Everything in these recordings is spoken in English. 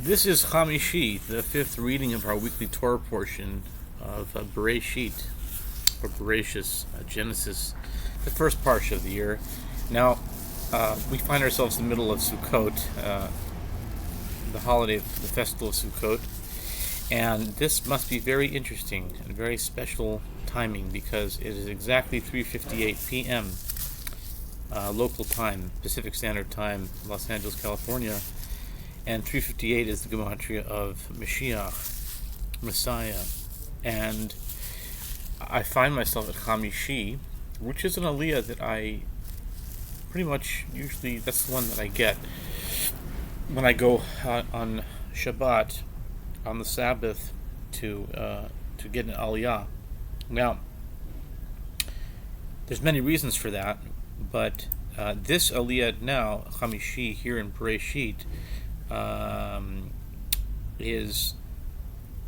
This is Hamishi, the fifth reading of our weekly Torah portion of Bereshis, or Bereshis, Genesis, the first Parsha of the year. Now, we find ourselves in the middle of Sukkot, the holiday, the festival of Sukkot, and this must be very interesting and very special timing because it is exactly 3:58 p.m. Local time, Pacific Standard Time, Los Angeles, California. And 358 is the gematria of Mashiach, Messiah. And I find myself at Hamishi, which is an aliyah that I pretty much usually, that's the one that I get when I go on Shabbat, on the Sabbath, to get an aliyah. Now, there's many reasons for that, but this aliyah now, Hamishi, here in Bereshit, is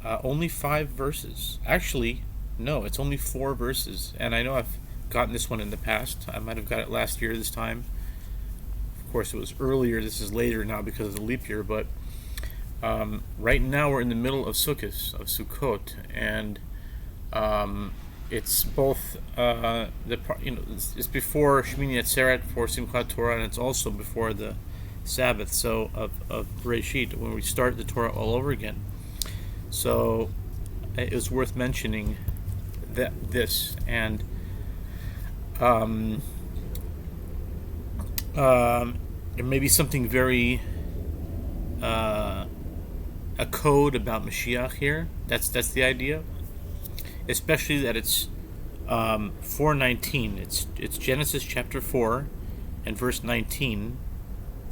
only 5 verses. Actually, no, it's only 4 verses. And I know I've gotten this one in the past. I might have got it last year this time. Of course, it was earlier. This is later now because of the leap year. But right now we're in the middle of Sukkot, and it's both it's before Shmini Atzeret, before Simchat Torah, and it's also before the Sabbath, so of Bereshit, when we start the Torah all over again. So it was worth mentioning this, and there may be something very a code about Mashiach here. That's the idea, especially that it's 4:19. It's Genesis chapter 4 and verse 19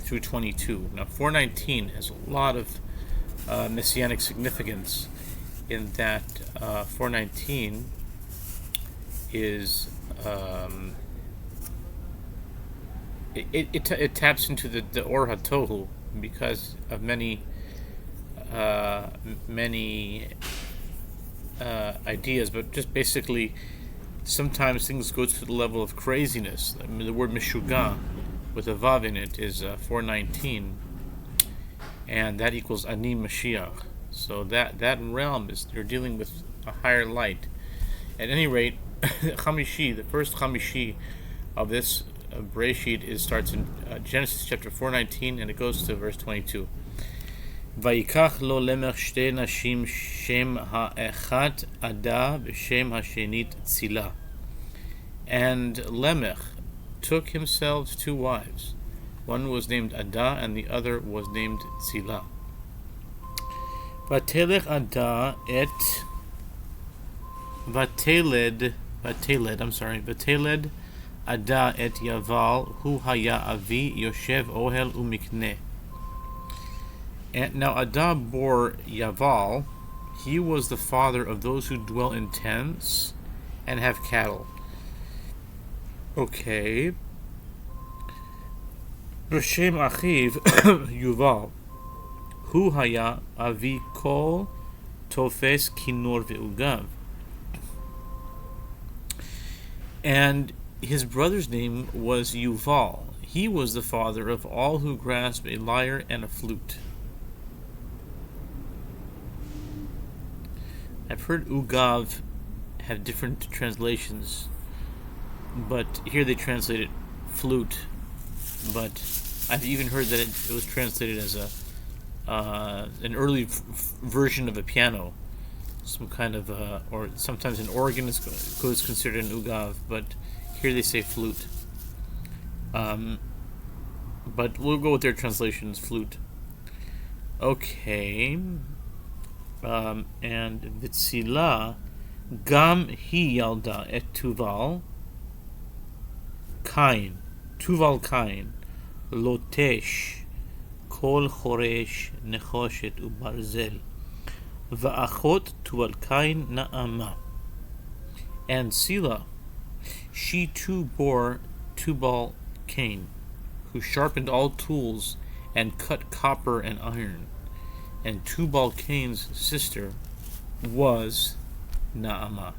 through 22. Now, 4:19 has a lot of messianic significance in that 4:19 is it taps into the Or HaTohu because of many ideas, but just basically sometimes things go to the level of craziness. I mean, the word Meshuggah with a Vav in it is 4:19, and that equals Ani Mashiach. So that realm is, you're dealing with a higher light. At any rate, Hamishi, the first Hamishi of this Bereshit, starts in Genesis chapter 4:19, and it goes to verse 22. Vayikach lo lemech shte nashim shem ha'echat ada b'shem ha'shenit tzila. And Lemech took himself 2 wives. One was named Ada, and the other was named Tzila. Vateled Ada et Yaval, hu haya avi yoshev ohel umikne. And now Ada bore Yaval. He was the father of those who dwell in tents and have cattle. Okay. B'shem achiv Yuval, hu haya avi kol tofes kinor ve'ugav. And his brother's name was Yuval. He was the father of all who grasp a lyre and a flute. I've heard ugav have different translations, but here they translate it flute. But I've even heard that it was translated as an early version of a piano, some kind of or sometimes an organ is considered an ugav, but here they say flute. But we'll go with their translations, flute. Okay. And Vitzila gam hi yalda et Tuval Kain. Tuval Kain, Lotesh, Kol Choresh, Nechoshet Ubarzel, Va'achot Tuval Kain Na'ama. And Sila, she too bore Tubal Cain, who sharpened all tools and cut copper and iron. And Tubal Cain's sister was Na'ama.